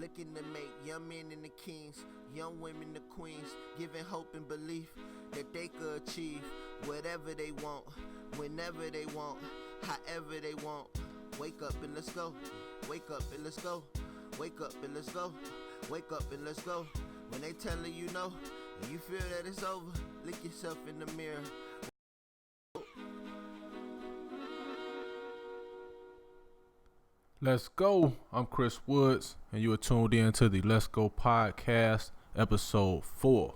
looking to make young men into kings, young women the queens, giving hope and belief that they could achieve whatever they want, whenever they want, however they want. Wake up and let's go. Wake up and let's go. Wake up and let's go. Wake up and let's go. When they telling you no, and you feel that it's over, look yourself in the mirror. Let's go. I'm Chris Woods, and you are tuned in to the Let's Go podcast, episode 4.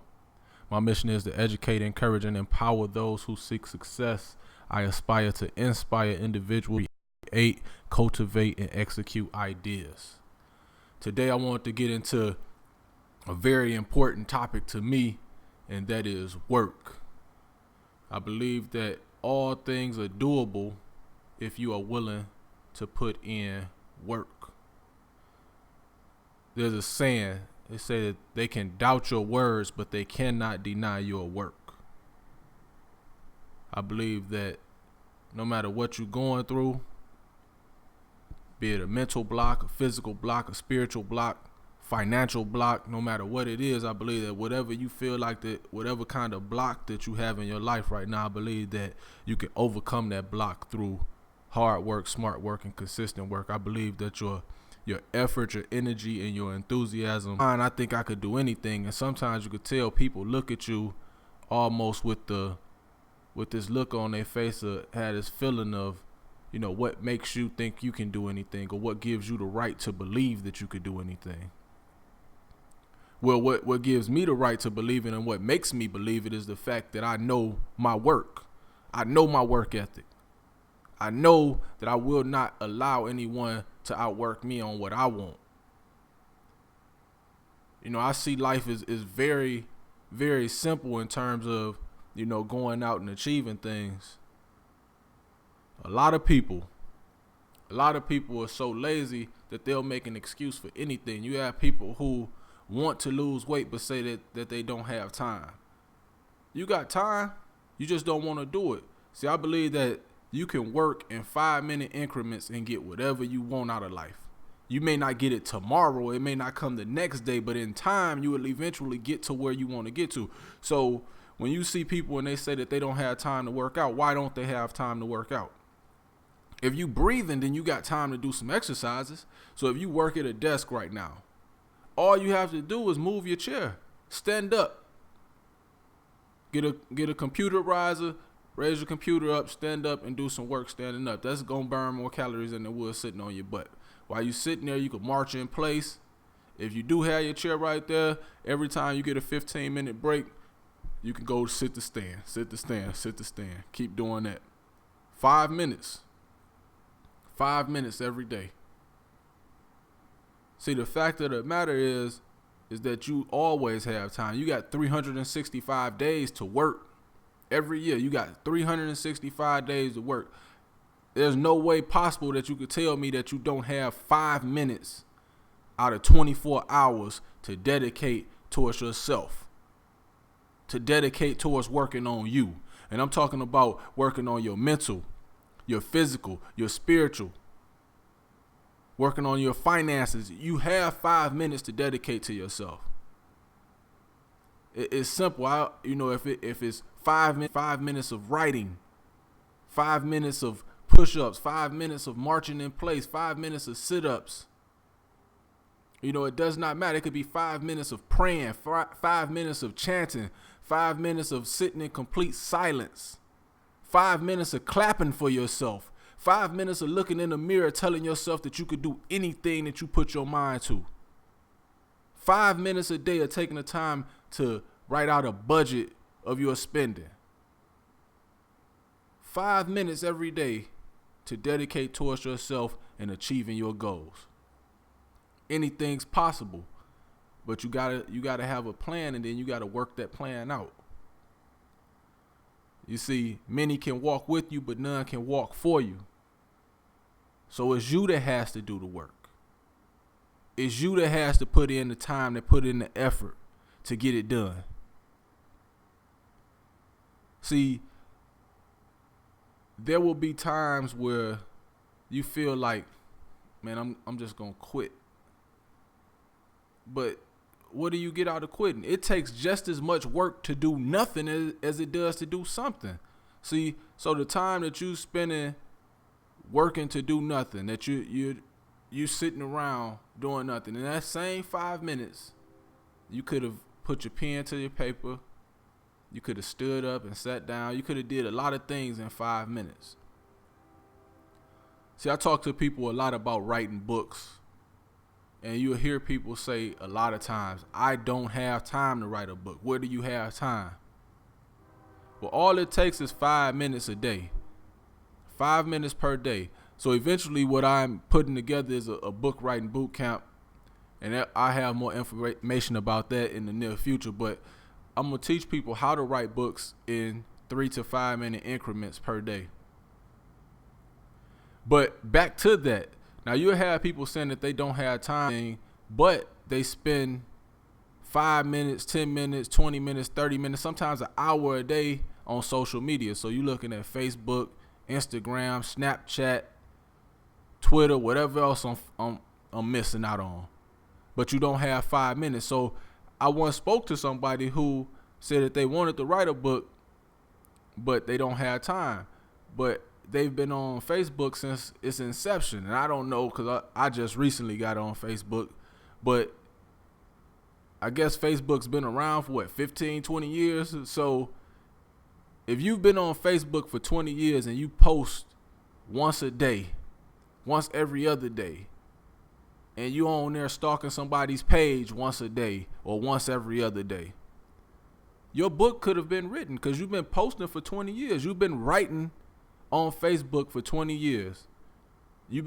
My mission is to educate, encourage, and empower those who seek success. I aspire to inspire individuals to create, cultivate, and execute ideas. Today, I want to get into a very important topic to me, and that is work. I believe that all things are doable if you are willing to put in work. There's a saying, they say that they can doubt your words, but they cannot deny your work. I believe that no matter what you're going through, be it a mental block, a physical block, a spiritual block, financial block, no matter what it is, I believe that whatever you feel like that, whatever kind of block that you have in your life right now, I believe that you can overcome that block through hard work, smart work, and consistent work. I believe that your effort, your energy, and your enthusiasm, I think I could do anything. And sometimes you could tell people look at you almost with this look on their face, had this feeling of, what makes you think you can do anything, or what gives you the right to believe that you could do anything. Well, what gives me the right to believe it and what makes me believe it is the fact that I know my work. I know my work ethic. I know that I will not allow anyone to outwork me on what I want. I see life is very, very simple in terms of, going out and achieving things. A lot of people are so lazy that they'll make an excuse for anything. You have people who want to lose weight but say that they don't have time. You got time, you just don't want to do it. See, I believe that you can work in 5-minute increments and get whatever you want out of life. You may not get it tomorrow, it may not come the next day, but in time, you will eventually get to where you want to get to. So when you see people and they say that they don't have time to work out, why don't they have time to work out? If you breathing, then you got time to do some exercises. So if you work at a desk right now, all you have to do is move your chair, stand up, get a computer riser, raise your computer up, stand up, and do some work standing up. That's going to burn more calories than it would sitting on your butt. While you sitting there, you can march in place. If you do have your chair right there, every time you get a 15-minute break, you can go sit to stand, sit to stand, sit to stand. Keep doing that. 5 minutes. 5 minutes every day. See, the fact of the matter is that you always have time. You got 365 days to work. Every year, you got 365 days to work. There's no way possible that you could tell me that you don't have 5 minutes out of 24 hours to dedicate towards yourself, to dedicate towards working on you. And I'm talking about working on your mental, your physical, your spiritual, working on your finances. You have 5 minutes to dedicate to yourself. It's simple. If it's 5 minutes of writing, 5 minutes of push-ups, 5 minutes of marching in place, 5 minutes of sit-ups. It does not matter. It could be 5 minutes of praying, 5 minutes of chanting, 5 minutes of sitting in complete silence, 5 minutes of clapping for yourself, 5 minutes of looking in the mirror, telling yourself that you could do anything that you put your mind to. 5 minutes a day of taking the time to write out a budget of your spending. 5 minutes every day to dedicate towards yourself and achieving your goals. Anything's possible, but you gotta have a plan, and then you gotta work that plan out. You see, many can walk with you, but none can walk for you. So it's you that has to do the work. It's you that has to put in the time, to put in the effort to get it done. See, there will be times where you feel like, man, I'm just gonna quit. But what do you get out of quitting? It takes just as much work to do nothing as it does to do something. See, so the time that you spending working to do nothing, that you sitting around doing nothing, in that same 5 minutes, you could have put your pen to your paper, you could have stood up and sat down, you could have did a lot of things in 5 minutes. See, I talk to people a lot about writing books. And you'll hear people say a lot of times, I don't have time to write a book. Where do you have time? Well, all it takes is 5 minutes a day. 5 minutes per day. So eventually what I'm putting together is a book writing boot camp. And I have more information about that in the near future. But I'm going to teach people how to write books in 3 to 5 minute increments per day. But back to that. Now, you'll have people saying that they don't have time, but they spend 5 minutes, 10 minutes, 20 minutes, 30 minutes, sometimes an hour a day on social media. So you're looking at Facebook, Instagram, Snapchat, Twitter, whatever else I'm missing out on. But you don't have 5 minutes. So I once spoke to somebody who said that they wanted to write a book, but they don't have time. But they've been on Facebook since its inception. And I don't know, because I just recently got on Facebook. But I guess Facebook's been around for, 15, 20 years? So if you've been on Facebook for 20 years and you post once a day, once every other day, and you on there stalking somebody's page once a day or once every other day, your book could have been written because you've been posting for 20 years. You've been writing on Facebook for 20 years. You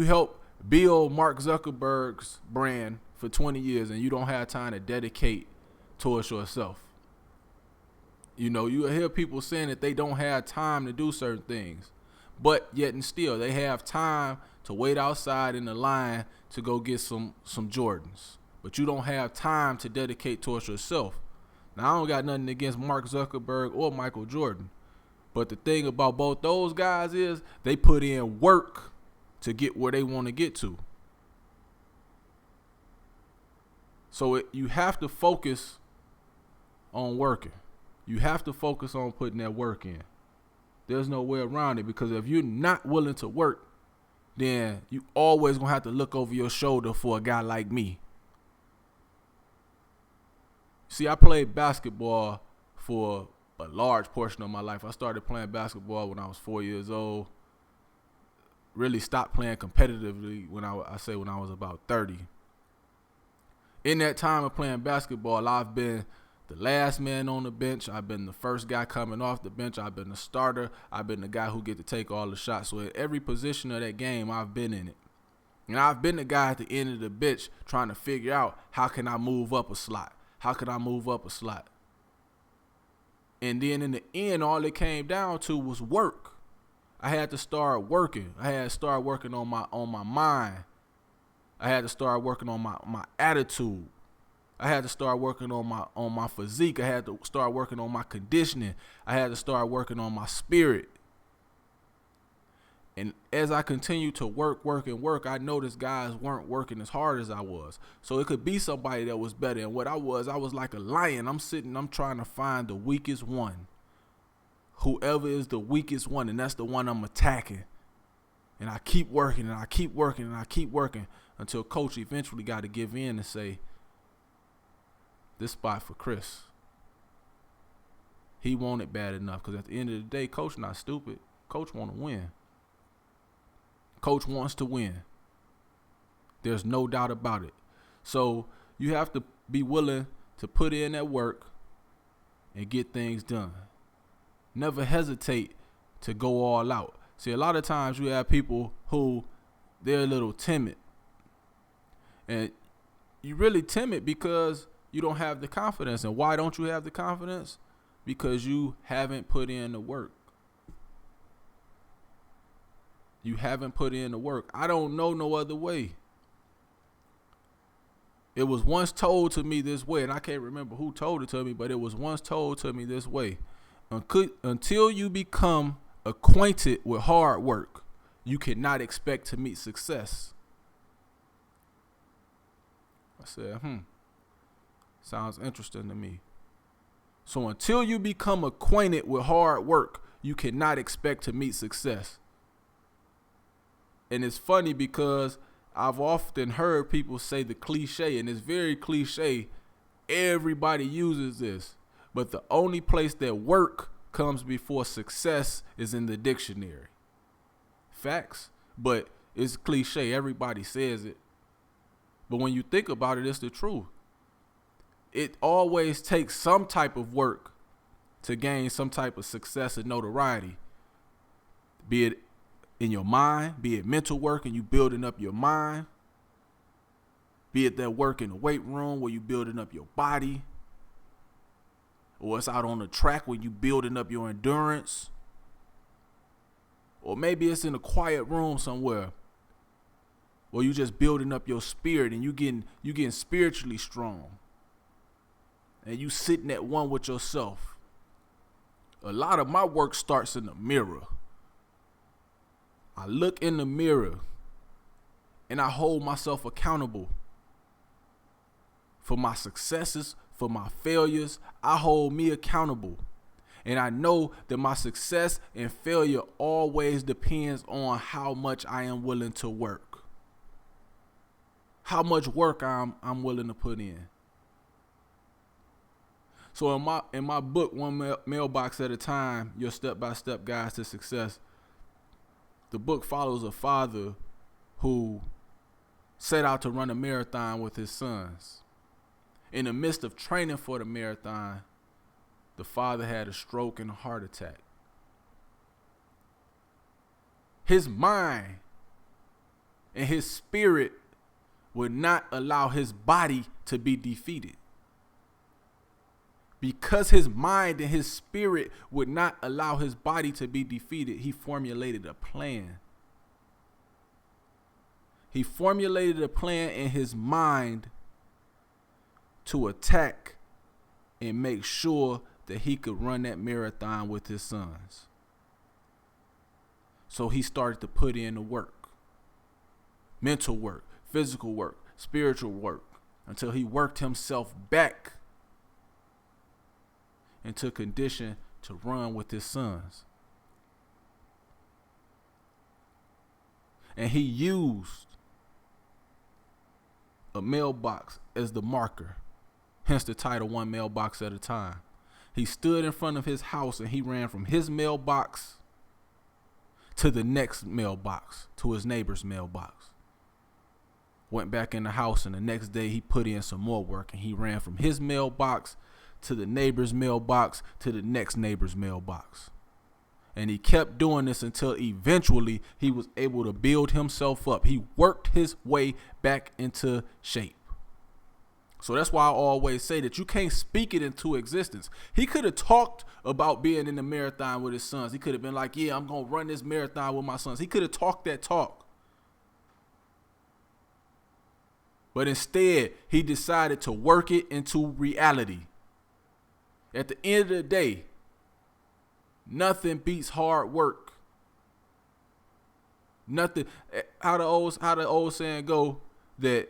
help build Mark Zuckerberg's brand for 20 years, and you don't have time to dedicate towards yourself. You know, you hear people saying that they don't have time to do certain things, but yet and still they have time to wait outside in the line to go get some Jordans. But you don't have time to dedicate towards yourself. Now, I don't got nothing against Mark Zuckerberg or Michael Jordan. But the thing about both those guys is they put in work to get where they want to get to. So you have to focus on working. You have to focus on putting that work in. There's no way around it, because if you're not willing to work, then you always going to have to look over your shoulder for a guy like me. See, I played basketball for a large portion of my life. I started playing basketball when I was 4 years old. Really stopped playing competitively when I was about 30. In that time of playing basketball, I've been the last man on the bench. I've been the first guy coming off the bench. I've been the starter. I've been the guy who get to take all the shots. So at every position of that game, I've been in it. And I've been the guy at the end of the bench trying to figure out, how can I move up a slot? How can I move up a slot? And then in the end, all it came down to was work. I had to start working. I had to start working on my mind. I had to start working on my attitude. I had to start working on my physique. I had to start working on my conditioning. I had to start working on my spirit. And as I continued to work, I noticed guys weren't working as hard as I was. So it could be somebody that was better. And what I was like a lion. I'm trying to find the weakest one. Whoever is the weakest one, and that's the one I'm attacking. And I keep working, and I keep working, and I keep working until coach eventually got to give in and say, this spot for Chris. He want it bad enough, because at the end of the day, coach not stupid. Coach want to win. Coach wants to win. There's no doubt about it. So you have to be willing to put in that work and get things done. Never hesitate to go all out. See, a lot of times you have people who they're a little timid. And you're really timid because you don't have the confidence. And why don't you have the confidence? Because you haven't put in the work. You haven't put in the work. I don't know no other way. It was once told to me this way, and I can't remember who told it to me, but it was once told to me this way. Until you become acquainted with hard work, you cannot expect to meet success. said, sounds interesting to me. So until you become acquainted with hard work, you cannot expect to meet success. And it's funny because I've often heard people say the cliche, and it's very cliche. Everybody uses this. But the only place that work comes before success is in the dictionary. Facts. But it's cliche. Everybody says it. But when you think about it, it's the truth. It always takes some type of work to gain some type of success and notoriety. Be it in your mind, be it mental work and you building up your mind. Be it that work in the weight room where you building up your body. Or it's out on the track where you building up your endurance. Or maybe it's in a quiet room somewhere where you just building up your spirit and you getting spiritually strong. And you sitting at one with yourself. A lot of my work starts in the mirror. I look in the mirror and I hold myself accountable for my successes, for my failures. I hold me accountable. And I know that my success and failure always depends on how much I am willing to work. How much work I'm willing to put in. So in my book, One Mailbox at a Time, Your Step-by-Step Guides to Success, the book follows a father who set out to run a marathon with his sons. In the midst of training for the marathon, the father had a stroke and a heart attack. His mind and his spirit would not allow his body to be defeated. Because his mind and his spirit would not allow his body to be defeated, he formulated a plan. He formulated a plan in his mind to attack and make sure that he could run that marathon with his sons. So he started to put in the work. Mental work, physical work, spiritual work, until he worked himself back into condition to run with his sons. And he used a mailbox as the marker, hence the title, One Mailbox at a Time. He stood in front of his house and he ran from his mailbox to the next mailbox, to his neighbor's mailbox. Went back in the house, and the next day he put in some more work, and he ran from his mailbox to the neighbor's mailbox to the next neighbor's mailbox. And he kept doing this until eventually he was able to build himself up. He worked his way back into shape. So that's why I always say that you can't speak it into existence. He could have talked about being in the marathon with his sons. He could have been like, yeah, I'm going to run this marathon with my sons. He could have talked that talk. But instead, he decided to work it into reality. At the end of the day, nothing beats hard work. Nothing. How the old saying go that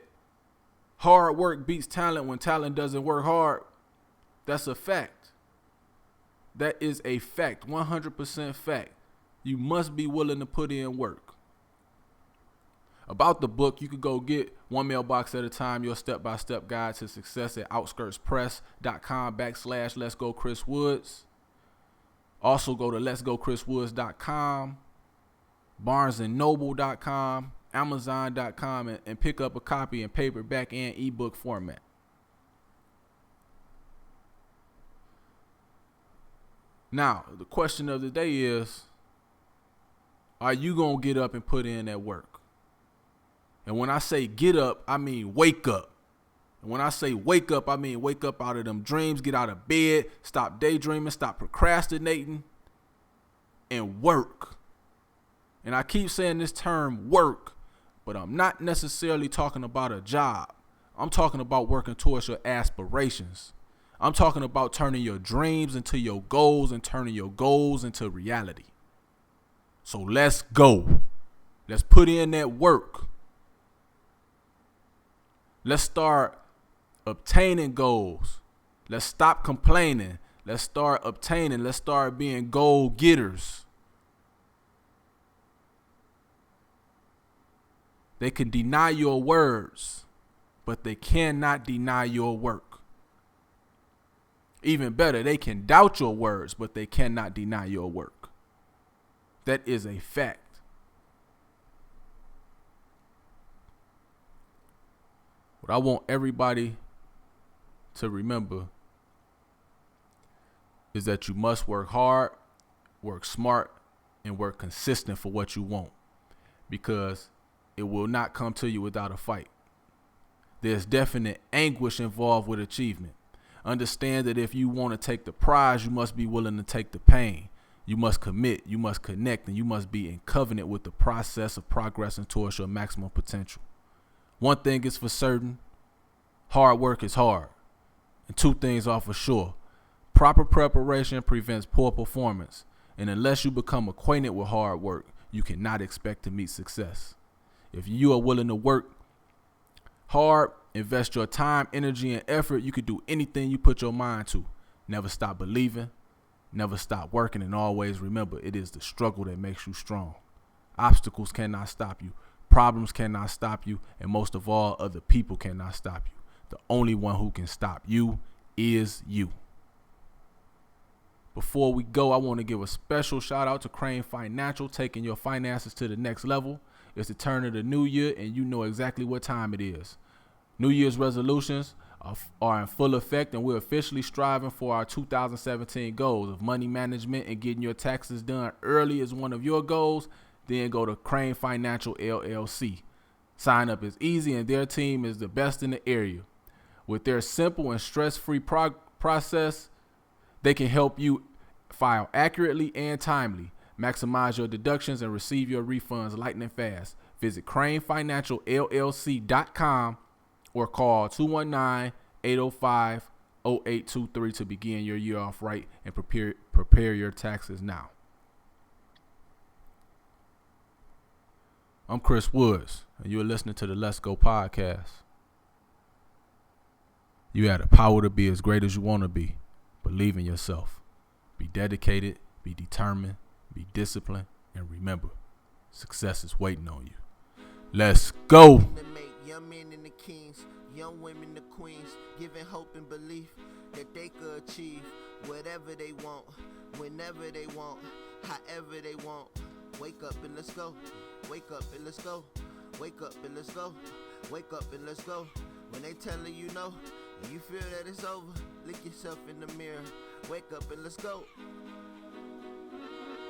hard work beats talent when talent doesn't work hard. That's a fact. That is a fact, 100% fact. You must be willing to put in work. About the book, you could go get One Mailbox at a Time, Your Step-by-Step Guide to Success at outskirtspress.com/Let's Go Chris Woods. Also go to letsgochriswoods.com, barnesandnoble.com, amazon.com, and pick up a copy in paperback and ebook format. Now, the question of the day is, are you going to get up and put in that work? And when I say get up, I mean wake up. And when I say wake up, I mean wake up out of them dreams, get out of bed, stop daydreaming, stop procrastinating, and work. And I keep saying this term work, but I'm not necessarily talking about a job. I'm talking about working towards your aspirations. I'm talking about turning your dreams into your goals and turning your goals into reality. So let's go. Let's put in that work. Let's start obtaining goals. Let's stop complaining. Let's start obtaining. Let's start being goal getters. They can deny your words, but they cannot deny your work. Even better, they can doubt your words, but they cannot deny your work. That is a fact. What I want everybody to remember is that you must work hard, work smart, and work consistent for what you want, because it will not come to you without a fight. There's definite anguish involved with achievement. Understand that if you want to take the prize, you must be willing to take the pain. You must commit, you must connect, and you must be in covenant with the process of progressing towards your maximum potential. One thing is for certain, hard work is hard. And two things are for sure. Proper preparation prevents poor performance. And unless you become acquainted with hard work, you cannot expect to meet success. If you are willing to work hard, invest your time, energy, and effort, you can do anything you put your mind to. Never stop believing, never stop working, and always remember, it is the struggle that makes you strong. Obstacles cannot stop you. Problems cannot stop you. And most of all, other people cannot stop you. The only one who can stop you is you. Before we go, I want to give a special shout out to Crane Financial, taking your finances to the next level. It's the turn of the new year, and you know exactly what time it is. New Year's resolutions are in full effect, and we're officially striving for our 2017 goals of money management and getting your taxes done early is one of your goals. Then go to Crane Financial LLC. Sign up is easy, and their team is the best in the area. With their simple and stress-free process, they can help you file accurately and timely, maximize your deductions, and receive your refunds lightning fast. Visit cranefinancialllc.com or call 219-805-0823 to begin your year off right and prepare your taxes now. I'm Chris Woods, and you're listening to the Let's Go podcast. You have the power to be as great as you want to be. Believe in yourself. Be dedicated, be determined, be disciplined, and remember, success is waiting on you. Let's go. Young men and the kings, young women the queens, giving hope and belief that they could achieve whatever they want, whenever they want, however they want. Wake up and let's go. Wake up and let's go. Wake up and let's go. Wake up and let's go. When they telling you no, and you feel that it's over, look yourself in the mirror. Wake up and let's go.